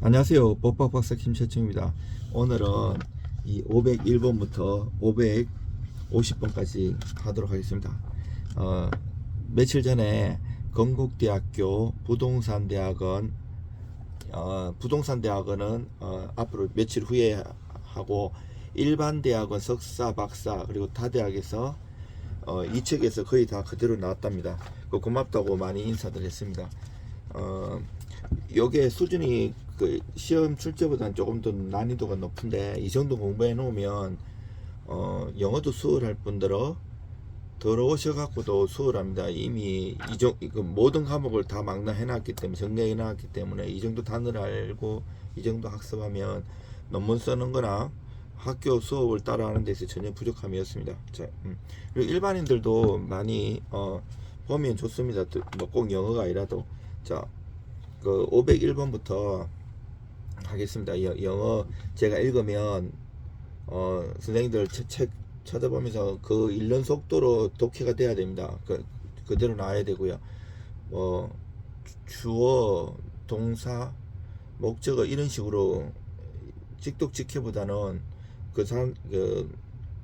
안녕하세요. 법박박사 김철중입니다. 오늘은 이 501번부터 550번까지 하도록 하겠습니다. 며칠 전에 건국대학교 부동산대학원 부동산대학원은 앞으로 며칠 후에 하고, 일반대학원 석사, 박사 그리고 타대학에서 이 측에서 거의 다 그대로 나왔답니다. 고맙다고 많이 인사들 했습니다. 요게 수준이 그 시험 출제보다는 조금 더 난이도가 높은데, 이 정도 공부해 놓으면 영어도 수월할 뿐더러 들어오셔갖고도 수월합니다. 이미 그 모든 과목을 다 망라해 놨기 때문에, 정리해 놨기 때문에 이 정도 단어를 알고 이 정도 학습하면 논문 쓰는 거나 학교 수업을 따라하는 데서 전혀 부족함이 없습니다. 자, 그리고 일반인들도 많이 보면 좋습니다. 뭐 꼭 영어가 아니라도. 자, 그 501번부터 하겠습니다. 영어 제가 읽으면 선생님들 책 찾아보면서 그 읽는 속도로 독해가 돼야 됩니다. 그대로 나와야 되고요. 주어, 동사, 목적어 이런 식으로 직독직해보다는 그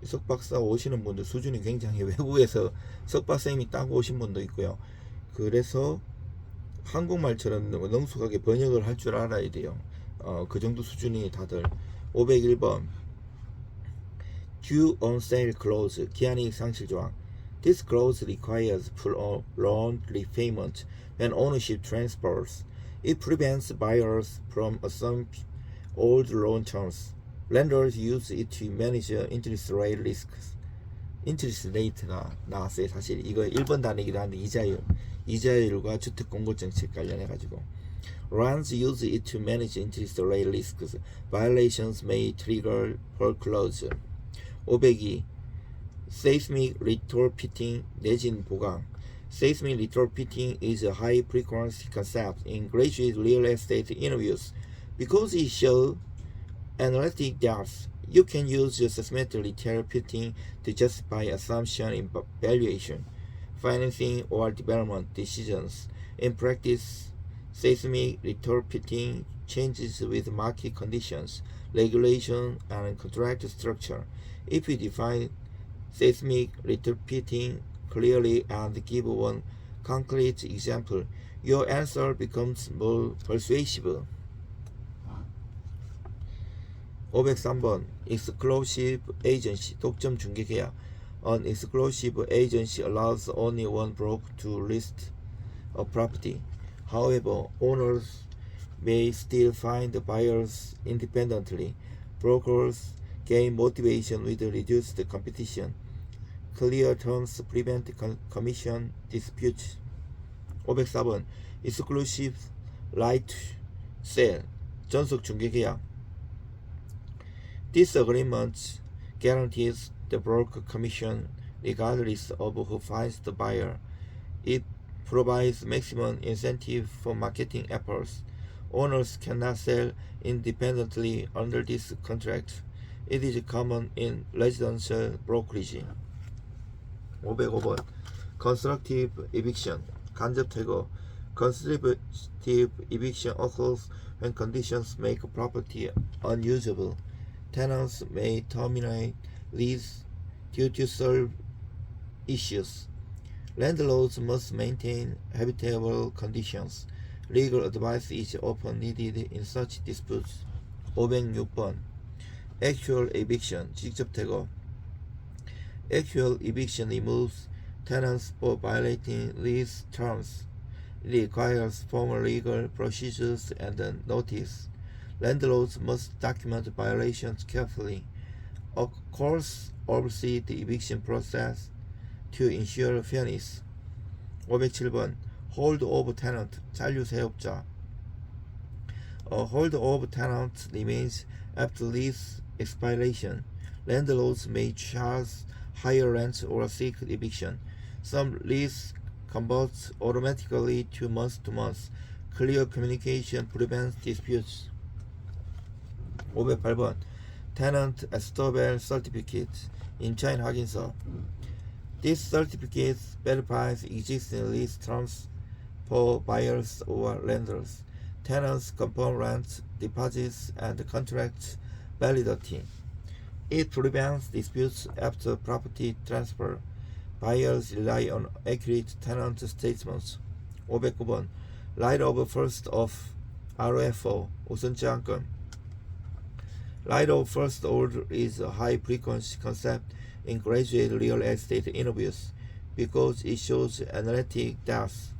석박사 오시는 분들 수준이 굉장히, 외국에서 석박사님이 따고 오신 분도 있고요. 그래서 한국말처럼 능숙하게 번역을 할 줄 알아야 돼요. 그 정도 수준이 다들. 501번 due on sale clause, 기한이익 상실 조항. This clause requires full loan repayment when ownership transfers. It prevents buyers from assuming old loan terms. Lenders use it to manage interest rate risks. 인트리스 레이트가 나왔어요. 사실 이거 1번 단위이기도 한데, 이자율과 주택공급정책 관련해가지고, Loans use it to manage interest rate risks. Violations may trigger foreclosure. 502. Seismic retrofitting, 내진 보강. Seismic retrofitting is a high frequency concept in graduate real estate interviews because it shows analytic depth. You can use seismic retrofitting to justify assumption in valuation, financing, or development decisions. In practice, seismic retrofitting changes with market conditions, regulation, and contract structure. If you define seismic retrofitting clearly and give one concrete example, your answer becomes more persuasive. 503번 exclusive agency, 독점 중개 계약. An exclusive agency allows only one broker to list a property. However, owners may still find buyers independently. Brokers gain motivation with reduced competition. Clear terms prevent commission disputes. 504번 exclusive right to sell, 전속 중개 계약. This agreement guarantees the broker commission regardless of who finds the buyer. It provides maximum incentive for marketing efforts. Owners cannot sell independently under this contract. It is common in residential brokerage. 505번 constructive eviction, 간접 퇴거. Constructive eviction occurs when conditions make property unusable. Tenants may terminate lease due to serve issues. Landlords must maintain habitable conditions. Legal advice is often needed in such disputes. 506번 actual eviction, 직접 퇴거. Actual eviction removes tenants for violating lease terms. It requires formal legal procedures and notice. Landlords must document violations carefully. A court oversees the eviction process to ensure fairness. 507번 holdover tenant, 잔류 세입자. A holdover tenant remains after lease expiration. Landlords may charge higher rent or seek eviction. Some lease converts automatically to month. Clear communication prevents disputes. 508번 Tenant Estobel Certificate, 임차인 확인서. This certificate verifies existing lease terms for buyers or lenders. Tenants confirm rent deposits and contract validity. It prevents disputes after property transfer. Buyers rely on accurate tenant statements. 509번 Right of first of RFO 우선제한권. Right of first order is a high frequency concept in graduate real estate interviews because it shows analytic depth.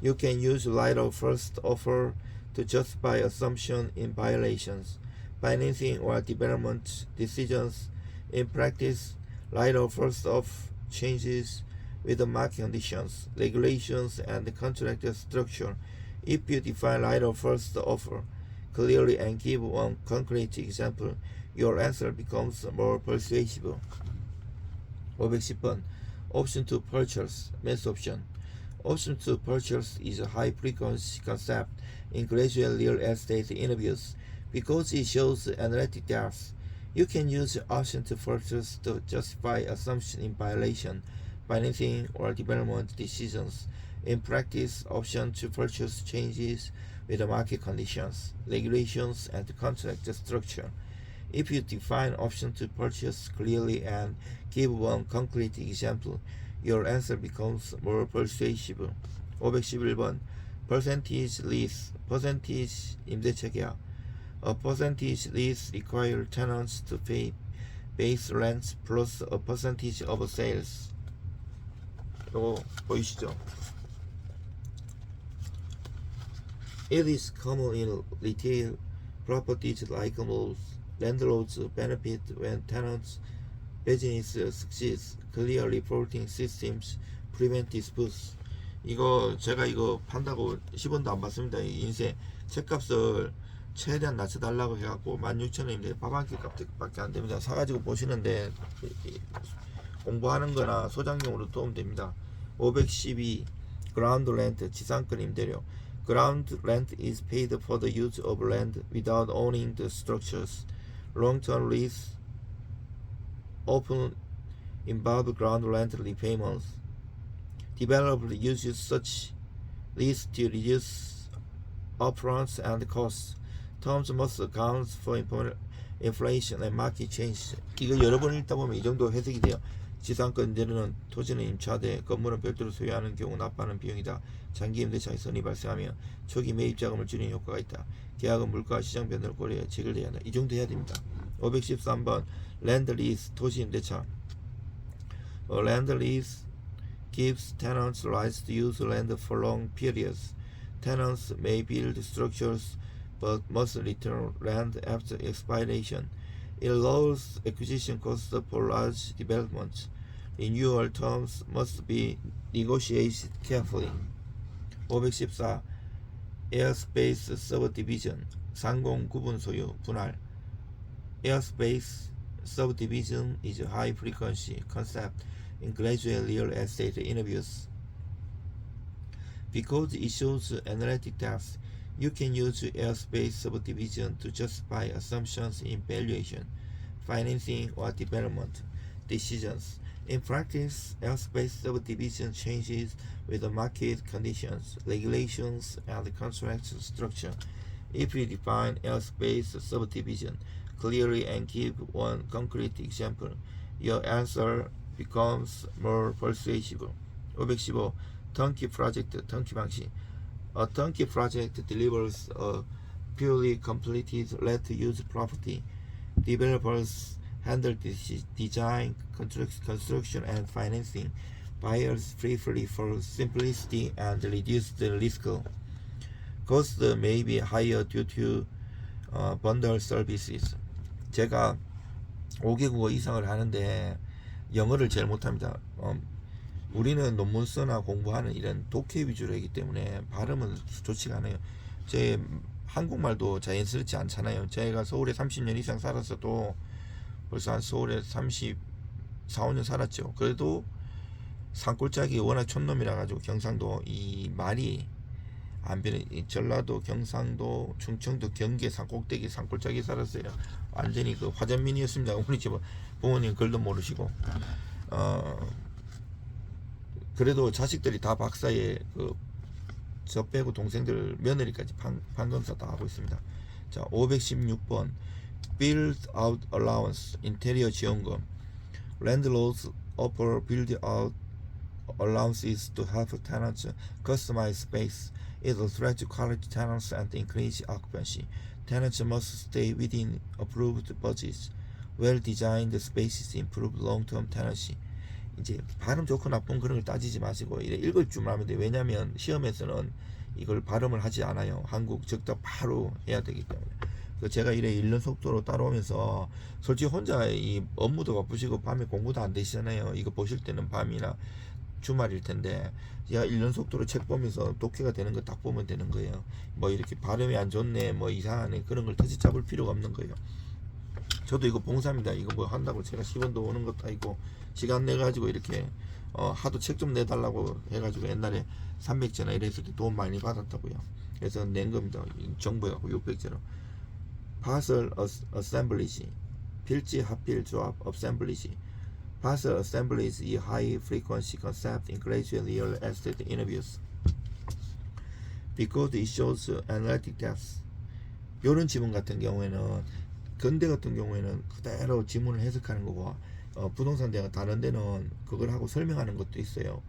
You can use right of first offer to justify assumption in violations, financing or development decisions. In practice, right of first offer changes with the market conditions, regulations, and contract structure. If you define right of first offer clearly and give one concrete example, your answer becomes more persuasive. 510번 Option to purchase, mass option. Option to purchase is a high frequency concept in graduate real estate interviews because it shows analytic depth. You can use option to purchase to justify assumption in violation, financing, or development decisions. In practice, option to purchase changes with the market conditions, regulations, and contract structure. If you define option to purchase clearly and give one concrete example, your answer becomes more persuasive. 511번 Percentage lease, percentage 임대차 계약. A percentage lease requires tenants to pay base rents plus a percentage of sales. 이거 보이시죠? It is common in retail properties like malls. Landlords benefit when tenants' business succeeds. Clear reporting systems prevent disputes. 이거 제가 이거 판다고 10원도 안 받습니다. 이 인쇄 책값을 최대한 낮춰달라고 해갖고 16,000원인데 밥 한 끼 값밖에 안 됩니다. 사가지고 보시는데 공부하는 거나 소장용으로 도움 됩니다. 512 Ground rent 지상권 임대료. Ground rent is paid for the use of land without owning the structures. Long-term lease often involve ground rent repayments. Developer uses such lease to reduce upfronts and costs. Terms must account for inflation and market change. 이거 여러 번 읽다 보면 이 정도 해석이 돼요. 지상권 임대료는 토지는 임차돼 건물은 별도로 소유하는 경우 납부하는 비용이다. 장기 임대차의 선이 발생하며 초기 매입 자금을 줄이는 효과가 있다. 계약은 물가 시장 변화를 고려해 체결돼야 한다. 이 정도 해야 됩니다. 513번 Land lease 토지 임대차. A land lease gives tenants rights to use land for long periods. Tenants may build structures but must return land after expiration. It lowers acquisition costs for large developments. Renewal terms must be negotiated carefully. 514. Airspace subdivision. 상공 구분 소유 분할. Airspace subdivision is a high frequency concept in graduate real estate interviews. Because it shows analytic depth, you can use airspace subdivision to justify assumptions in valuation, financing, or development decisions. In practice, airspace subdivision changes with the market conditions, regulations, and contract structure. If you define airspace subdivision clearly and give one concrete example, your answer becomes more persuasive. 515. Turnkey project, turnkey 방식. A turnkey project delivers a purely completed let-to-use property. Developers handle design, construction, and financing. Buyers prefer for simplicity and reduced risk. Costs may be higher due to bundle services. 제가 5개 국어 이상을 하는데 영어를 제일 못합니다. 우리는 논문서나 공부하는 이런 독해 위주로 하기 때문에 발음은 좋지가 않아요. 제 한국말도 자연스럽지 않잖아요. 제가 서울에 30년 이상 살았어도 벌써 한 서울에 34, 5년 살았죠. 그래도 산골짜기 워낙 촌놈이라 가지고 경상도 이 말이 안 변해. 전라도, 경상도, 충청도, 경계 산꼭대기 산골짜기 살았어요. 완전히 그 화전민이었습니다. 우리 집 부모님 글도 모르시고 그래도 자식들이 다 박사에 저 빼고 동생들 며느리까지 판검사 다 하고 있습니다. 자, 516번 build out allowance 인테리어 지원금. Landlords offer build out allowances to help tenants customize space. It attracts quality tenants and increase occupancy. Tenants must stay within approved budgets. Well-designed spaces improve long-term tenancy. 이제 발음 좋고 나쁜 그런 걸 따지지 마시고 이래 읽을 줄 알면 돼. 왜냐면 시험에서는 이걸 발음을 하지 않아요. 한국 즉답 바로 해야 되기 때문에. 제가 이래 읽는 속도로 따라오면서 솔직히 혼자 이 업무도 바쁘시고 밤에 공부도 안 되시잖아요. 이거 보실 때는 밤이나 주말일 텐데 제가 읽는 속도로 책 보면서 독해가 되는 거 딱 보면 되는 거예요. 뭐 이렇게 발음이 안 좋네 뭐 이상하네 그런 걸 터치 잡을 필요가 없는 거예요. 저도 이거 봉사입니다. 이거 뭐 한다고 제가 10원도 오는 것도 아니고 시간 내가지고 이렇게 하도 책 좀 내달라고 해가지고 옛날에 300제나 이랬을 때 돈 많이 받았다고요. 그래서 낸 겁니다. 정부해갖고 600제로. Parcel Assemblage 필지 합필 조합 Assemblage. Parcel Assemblage is a high frequency concept in graduate real estate interviews because it shows analytic depth. 이런 지문 같은 경우에는 근대 같은 경우에는 그대로 지문을 해석하는 거고 부동산 대가 다른 데는 그걸 하고 설명하는 것도 있어요.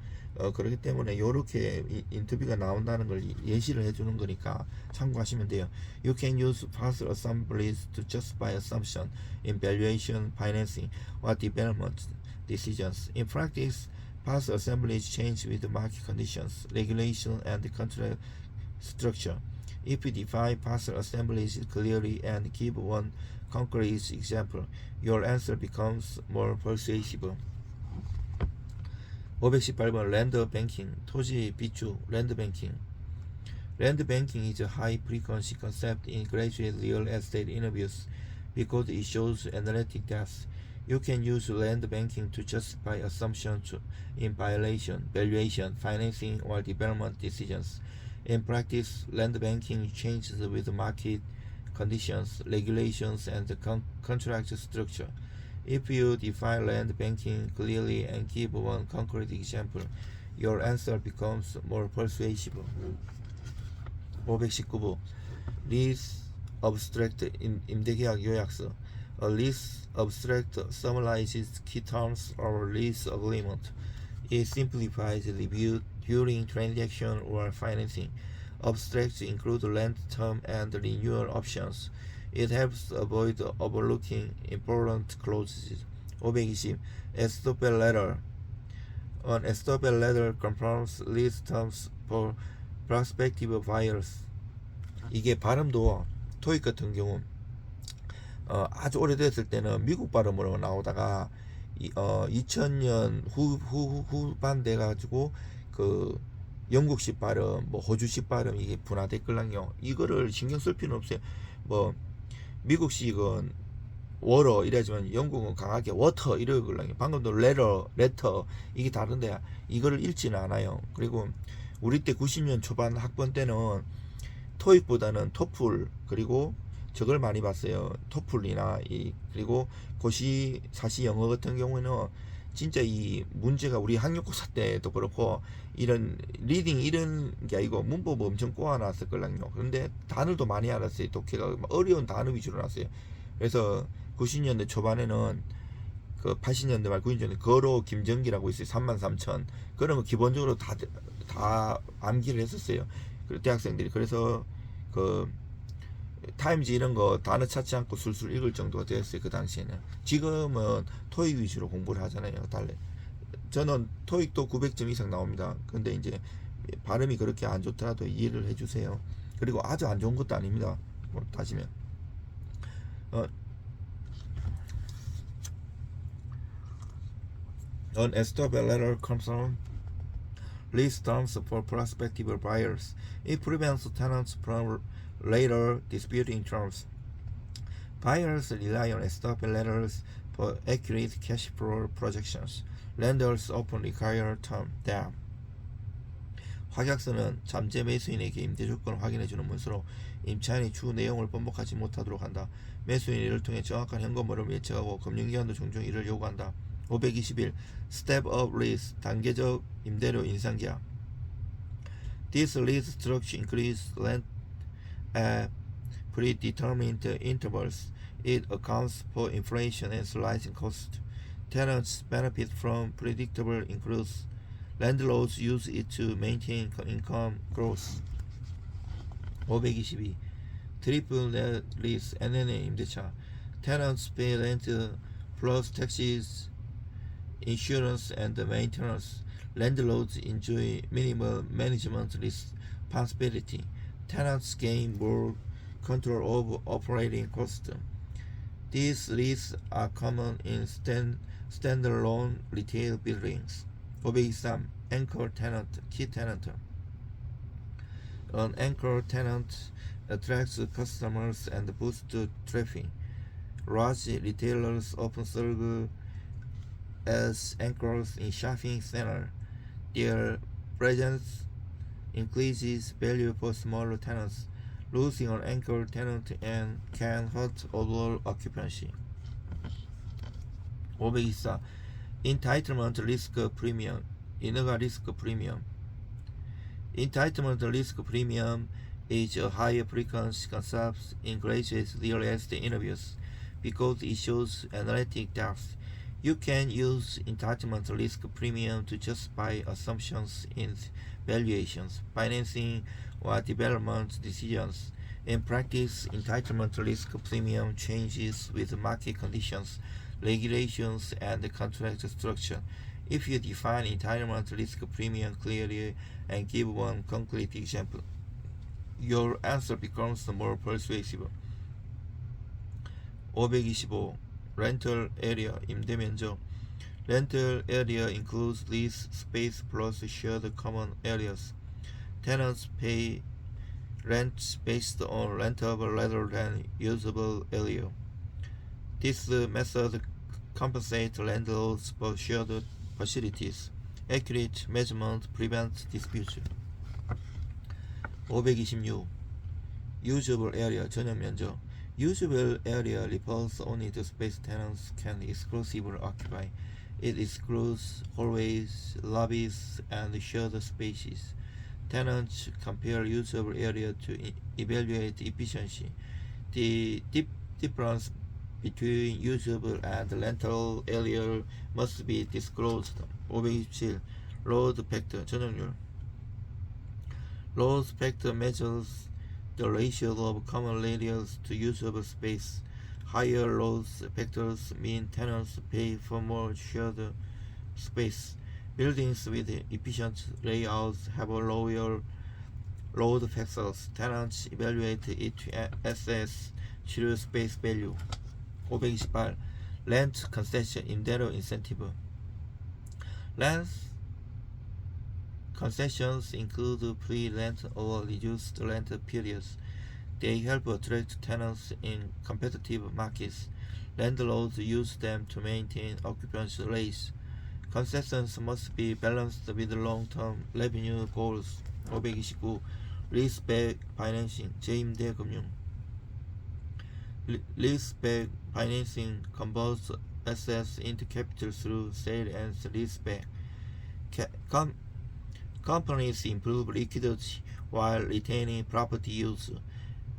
그렇기 때문에 이렇게 인터뷰가 나온다는 걸 예시를 해주는 거니까 참고하시면 돼요. You can use parcel assemblies to justify assumption in valuation, financing, or development decisions. In practice, parcel assemblies change with market conditions, regulation, and contract structure. If you define parcel assemblies clearly and give one concrete example, your answer becomes more persuasive. 518번 land banking, 토지 비추, land banking. Land banking is a high frequency concept in graduate real estate interviews because it shows analytic depth. You can use land banking to justify assumptions in valuation, financing, or development decisions. In practice, land banking changes with market conditions, regulations, and the contract structure. If you define land banking clearly and give one concrete example, your answer becomes more persuasive. 519번 Lease Abstract 임대계약 요약서. A lease abstract summarizes key terms of lease agreement. It simplifies review during transaction or financing. Abstracts include length, term, and renewal options. It helps avoid overlooking important clauses. 520. Estoppel letter. An estoppel letter confirms lease terms for prospective buyers. 이게 발음도 토익 같은 경우 아주 오래됐을 때는 미국 발음으로 나오다가 2000년 후반 돼가지고 그 영국식 발음, 뭐 호주식 발음 이게 분화됐걸랑요. 이거를 신경 쓸 필요는 없어요. 뭐 미국식은 워러 이래지만 영국은 강하게 워터 이러걸랑요. 방금도 레터 이게 다른데 이거를 읽지는 않아요. 그리고 우리 때 90년 초반 학번 때는 토익보다는 토플 그리고 저걸 많이 봤어요. 토플이나 그리고 고시 사시 영어 같은 경우에는 진짜 이 문제가 우리 학력고사 때도 그렇고 이런 리딩 이런 게 아니고 문법 엄청 꼬아놨을 걸랑요. 그런데 단어도 많이 알았어요. 독해가 어려운 단어 위주로 나왔어요. 그래서 90년대 초반에는 그 80년대 말 90년대 거로 김정기라고 있어요. 33,000 그런 거 기본적으로 다 암기를 했었어요. 그 대학생들이. 그래서 그 타임즈 이런 거 단어 찾지 않고 술술 읽을 정도가 되었어요. 그 당시에는. 지금은 토익 위주로 공부를 하잖아요. 달래. 저는 토익도 900점 이상 나옵니다. 근데 이제 발음이 그렇게 안 좋더라도 이해를 해주세요. 그리고 아주 안 좋은 것도 아닙니다. 뭐 따지면 An estoppel letter confirms lease terms for prospective buyers. It prevents tenants from later disputing terms. Buyers rely on estoppel letters for accurate cash flow projections. Lenders often require term debt. 확약서는 잠재 매수인에게 임대 조건을 확인해주는 문서로 임차인이 추후 내용을 번복하지 못하도록 한다. 매수인이 이를 통해 정확한 현금흐름을 예측하고 금융기관도 종종 이를 요구한다. 521. Step up lease 단계적 임대료 인상계약. This lease structure increases rent at predetermined intervals. It accounts for inflation and rising costs. Tenants benefit from predictable increase. Landlords use it to maintain income growth. 522. 트리플 넷 리스 NNA 임대차. Tenants pay rent plus taxes, insurance, and maintenance. Landlords enjoy minimal management responsibility. Tenants gain more control over operating costs. These leases are common in standalone retail buildings. 523. Anchor tenant, key tenant. An anchor tenant attracts customers and boosts traffic. Large retailers often serve as anchors in shopping centers. Their presence increases value for smaller tenants. Losing an anchor tenant can hurt overall occupancy. 524. Entitlement risk premium. 인허가 risk premium. Entitlement risk premium is a higher frequency concept in graduate real estate interviews because it shows analytic depth. You can use entitlement risk premium to justify assumptions in valuations, financing, or development decisions. In practice, entitlement risk premium changes with market conditions, regulations, and contract structure. If you define entitlement risk premium clearly and give one concrete example, your answer becomes more persuasive. 525. Rental area 임대 면적. Rental area includes lease space plus shared common areas. Tenants pay rent based on rentable rather than usable area. This method compensates landlords for shared facilities. Accurate measurement prevents disputes. 526. Usable area 전용 면적. Usable area refers only to space tenants can exclusively occupy. It excludes hallways, lobbies, and shared spaces. Tenants compare usable area to evaluate efficiency. The difference between usable and rental area must be disclosed. 527. Load factor 전용률. Load factor measures the ratio of common areas to usable space. Higher load factors mean tenants pay for more shared space. Buildings with efficient layouts have lower load factors. Tenants evaluate each assets through space value. 528. Rent concession 임대료 incentive. Rent concessions include free rent or reduced rent periods. They help attract tenants in competitive markets. Landlords use them to maintain occupancy rates. Concessions must be balanced with long-term revenue goals. 529. Leaseback financing, 재임대 금융. Leaseback financing converts assets into capital through sale and leaseback. Companies improve liquidity while retaining property use.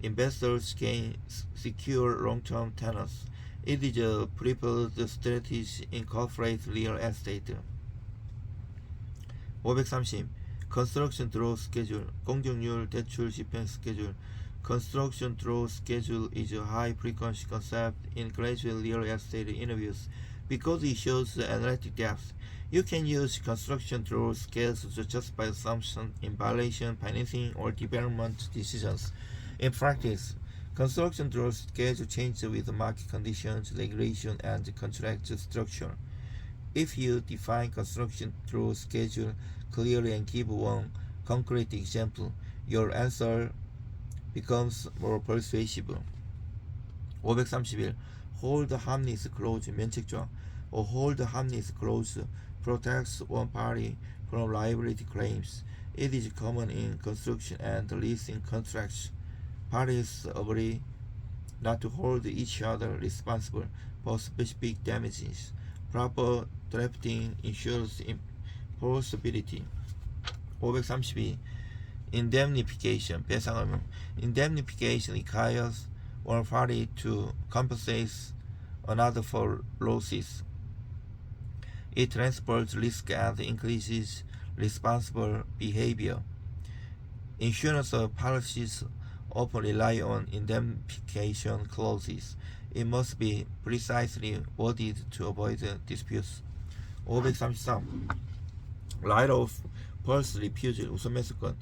Investors can secure long-term tenants. It is a preferred strategy in corporate real estate. 530. Construction draw schedule, 공정률 대출 집행 schedule. Construction draw schedule is a high-frequency concept in graduate real estate interviews because it shows analytic depth. You can use construction draw scales to justify assumptions in valuation, financing, or development decisions. In practice, construction draw schedule changes with market conditions, regulation, and contract structure. If you define construction draw schedule clearly and give one concrete example, your answer becomes more persuasive. 531. Hold harmless clause 면책조항. A hold harmless clause protects one party from liability claims. It is common in construction and leasing contracts. Parties agree not to hold each other responsible for specific damages. Proper drafting ensures enforceability. 532. Indemnification, 배상의무. Indemnification requires one party to compensate another for losses. It transfers risk and increases responsible behavior. Insurance policies often rely on indemnification clauses. It must be precisely worded to avoid disputes. 533. Right of first refusal, 우선 매수권.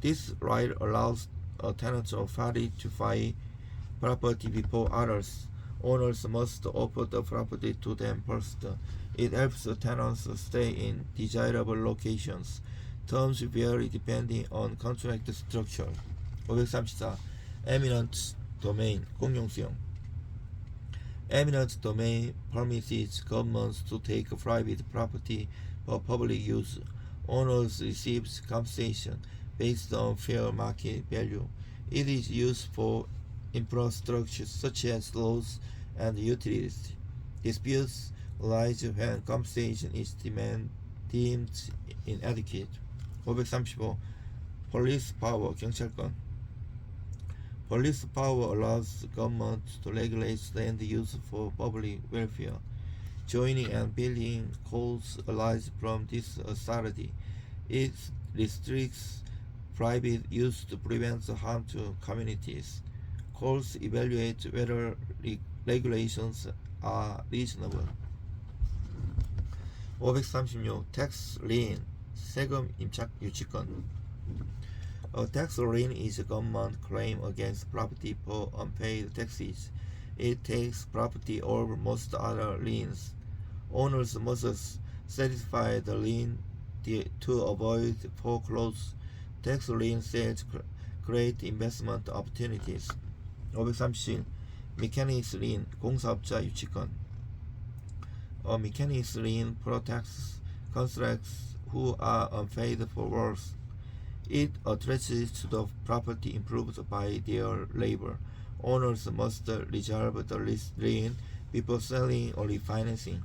This right allows a tenant or party to buy property before others. Owners must offer the property to them first. It helps tenants stay in desirable locations. Terms vary depending on contract structure. 534. Eminent domain, 공용수용. Eminent domain permits governments to take private property for public use. Owners receive compensation based on fair market value. It is used for infrastructure such as roads and utilities. Disputes arise when compensation is deemed inadequate. 535. Police power, 경찰권. Police power allows government to regulate land use for public welfare. Joining and building codes arise from this authority. It restricts private use to prevent harm to communities. Courts evaluate whether regulations are reasonable. 536. Tax lien, 세금 임착 유치권. A tax lien is a government claim against property for unpaid taxes. It takes property over most other liens. Owners must satisfy the lien to avoid foreclosure. Tax lien sales create investment opportunities. 537. Mechanics lien, 공사업자 유치권. A mechanics lien protects contractors who are unpaid for work. It attaches to the property improved by their labor. Owners must reserve the lien before selling or refinancing.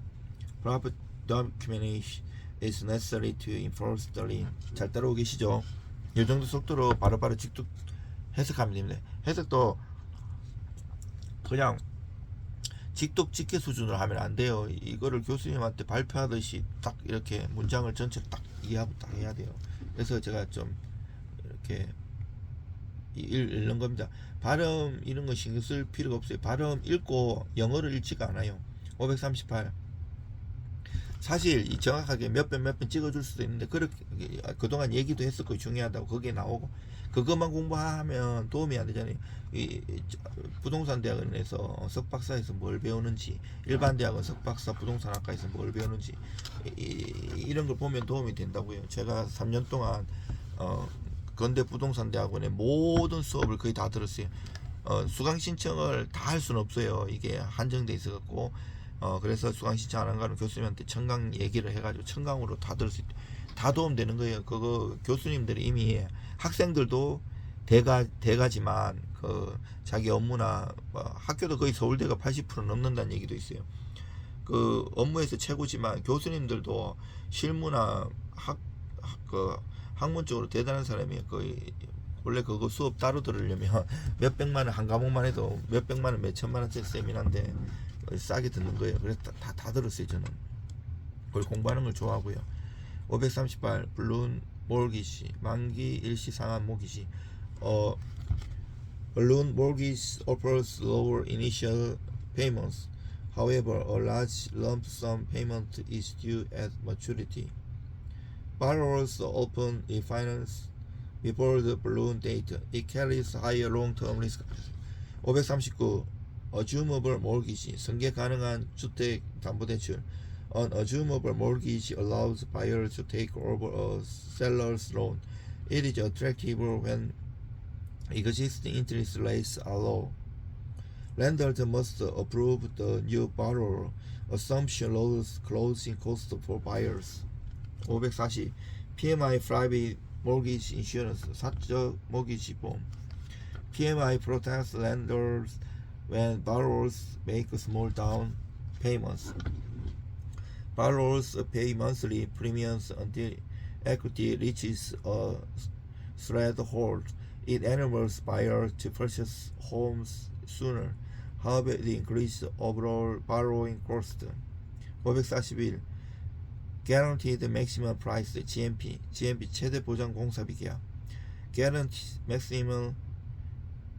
Proper documentation is necessary to enforce the lien. 잘 따라오고 계시죠? 이 정도 속도로 바로바로 직접 해석하면 됩니다. 해석도 그냥 직독직계 수준으로 하면 안 돼요. 이거를 교수님한테 발표하듯이 딱 이렇게 문장을 전체를 딱 이해하고 딱 해야 돼요. 그래서 제가 좀 이렇게 읽는 겁니다. 발음 이런 거 신경 쓸 필요가 없어요. 발음 읽고 영어를 읽지가 않아요. 538. 사실 정확하게 몇 번 찍어줄 수도 있는데 그렇게 그동안 얘기도 했었고 중요하다고 거기에 나오고 그것만 공부하면 도움이 안 되잖아요. 이 부동산 대학원에서 석박사에서 뭘 배우는지, 일반 대학원 석박사 부동산학과에서 뭘 배우는지 이런 걸 보면 도움이 된다고요. 제가 3년 동안 건대 부동산 대학원의 모든 수업을 거의 다 들었어요. 수강 신청을 다 할 수는 없어요. 이게 한정돼 있어 갖고 그래서 수강 신청 안 한 거는 교수님한테 청강 얘기를 해가지고 청강으로 다 들을 수 있, 다 도움되는 거예요. 그거 교수님들이 이미 학생들도 대가지만 그 자기 업무나 학교도 거의 서울대가 80% 넘는다는 얘기도 있어요. 그 업무에서 최고지만 교수님들도 실무나 학문 쪽으로 대단한 사람이 거의 원래 그거 수업 따로 들으려면 몇 백만 원 한 과목만 해도 몇 백만 원 몇 천만 원짜리 세미나인데 싸게 듣는 거예요. 그래서 다 들었어요. 저는 그걸 공부하는 걸 좋아하고요. 538. 블룬 몰기지, 만기 일시 상환 모기지. Balloon mortgage offers lower initial payments. However, a large lump sum payment is due at maturity. Borrowers often refinance before the balloon date. It carries higher long-term risk. 539. Assumable mortgage, 승계 가능한 주택 담보대출. An assumable mortgage allows buyers to take over a seller's loan. It is attractive when existing interest rates are low. Lenders must approve the new borrower. Assumption lowers closing costs for buyers. 540. PMI private mortgage insurance, 사적 모기지 보험. PMI protects lenders when borrowers make small down payments. Borrowers pay monthly premiums until equity reaches a threshold. It enables buyers to purchase homes sooner. However, it increases overall borrowing cost. 541. Guaranteed Maximum Price GMP. GMP 최대 보장 공사비 계약. Guaranteed Maximum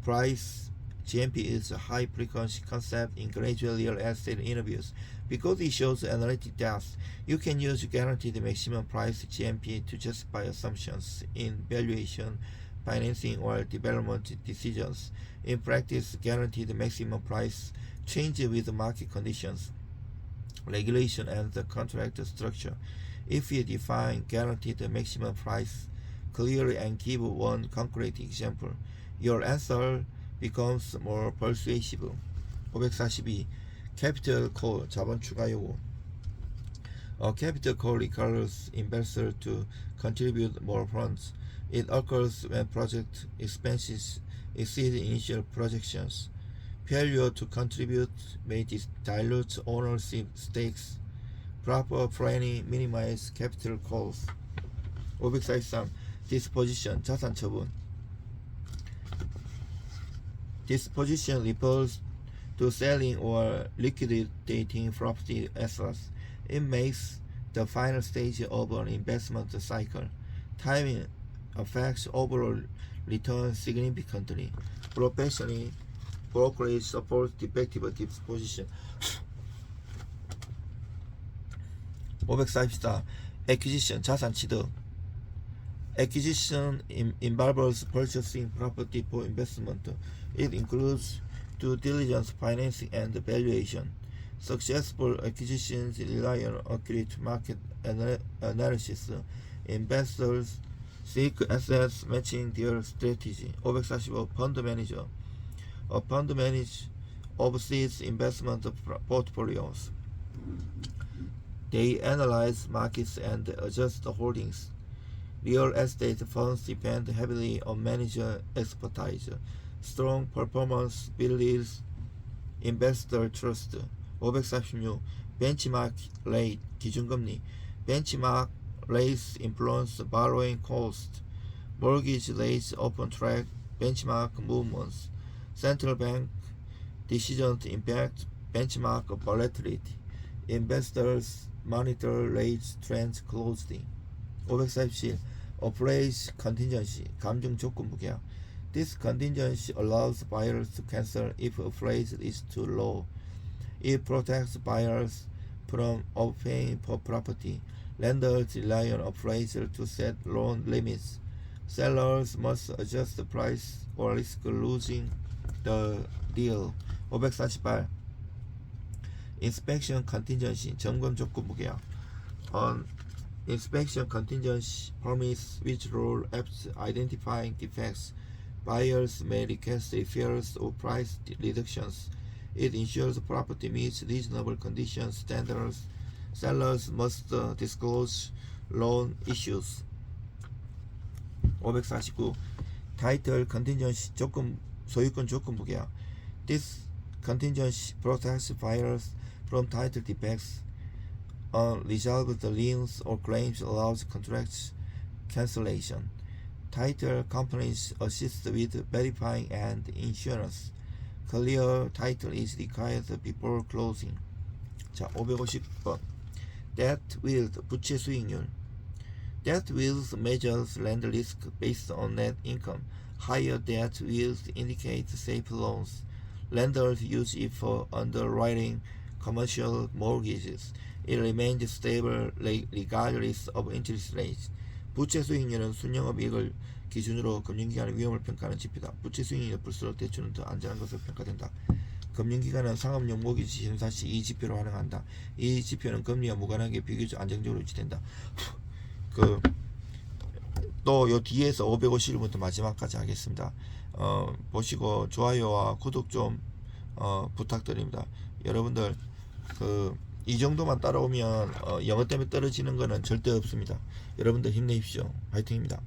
Price GMP is a high frequency concept in gradual real estate interviews. Because it shows analytic depth, you can use guaranteed maximum price GMP to justify assumptions in valuation, financing, or development decisions. In practice, guaranteed maximum price changes with market conditions, regulation, and the contract structure. If you define guaranteed maximum price clearly and give one concrete example, your answer becomes more persuasive. 542. Capital call, 자본 추가 요구. A capital call requires investors to contribute more funds. It occurs when project expenses exceed initial projections. Failure to contribute may dilute ownership stakes. Proper planning minimizes capital calls. 543. Disposition, 자산 처분. Disposition refers to selling or liquidating property assets. It makes the final stage of an investment cycle. Timing affects overall return significantly. Professionally, brokerage supports effective disposition. 544. Acquisition, 자산 취득. Acquisition involves purchasing property for investment. It includes due diligence, financing, and valuation. Successful acquisitions rely on accurate market analysis. Investors seek assets matching their strategy. 545. Fund manager. A fund manager oversees investment portfolios. They analyze markets and adjust holdings. Real estate funds depend heavily on manager expertise. Strong performance builds investor trust. 546. Benchmark rate, 기준금리. Benchmark rates influence borrowing cost. Mortgage rates often track benchmark movements. Central bank decisions impact benchmark volatility. Investors monitor rates trends closely. 547. Appraise contingency, 감정 조건부 계약. This contingency allows buyers to cancel if appraisal is too low. It protects buyers from overpaying for property. Lenders rely on appraisal to set loan limits. Sellers must adjust the price or risk losing the deal. 548. Inspection contingency, 점검 조건부 계약. Inspection contingency permits withdrawal after identifying defects. Buyers may request repairs or price reductions. It ensures the property meets reasonable condition standards. Sellers must disclose loan issues. 549. Title contingency, 소유권 조건부 계약. This contingency protects buyers from title defects. Unresolved liens or claims allows contract cancellation. Title companies assist with verifying and insurance. Clear title is required before closing. 자, 550번. Debt yield, 부채 수익률. Debt yield measures lender risk based on net income. Higher debt yield indicates safe loans. Lenders use it for underwriting commercial mortgages. It remains stable regardless of interest rates. 부채 수익률은 순영업이익을 기준으로 금융기관의 위험을 평가하는 지표다. 부채 수익률이 높을수록 대출은 더 안전한 것으로 평가된다. 금융기관은 상업용 모기지 심사 시 이 지표를 활용한다. 이 지표는 금리와 무관하게 비교적 안정적으로 유지된다. 또 요 뒤에서 551부터 마지막까지 하겠습니다. 보시고 좋아요와 구독 좀 부탁드립니다. 여러분들 이 정도만 따라오면 영어 때문에 떨어지는 거는 절대 없습니다. 여러분들 힘내십시오. 화이팅입니다.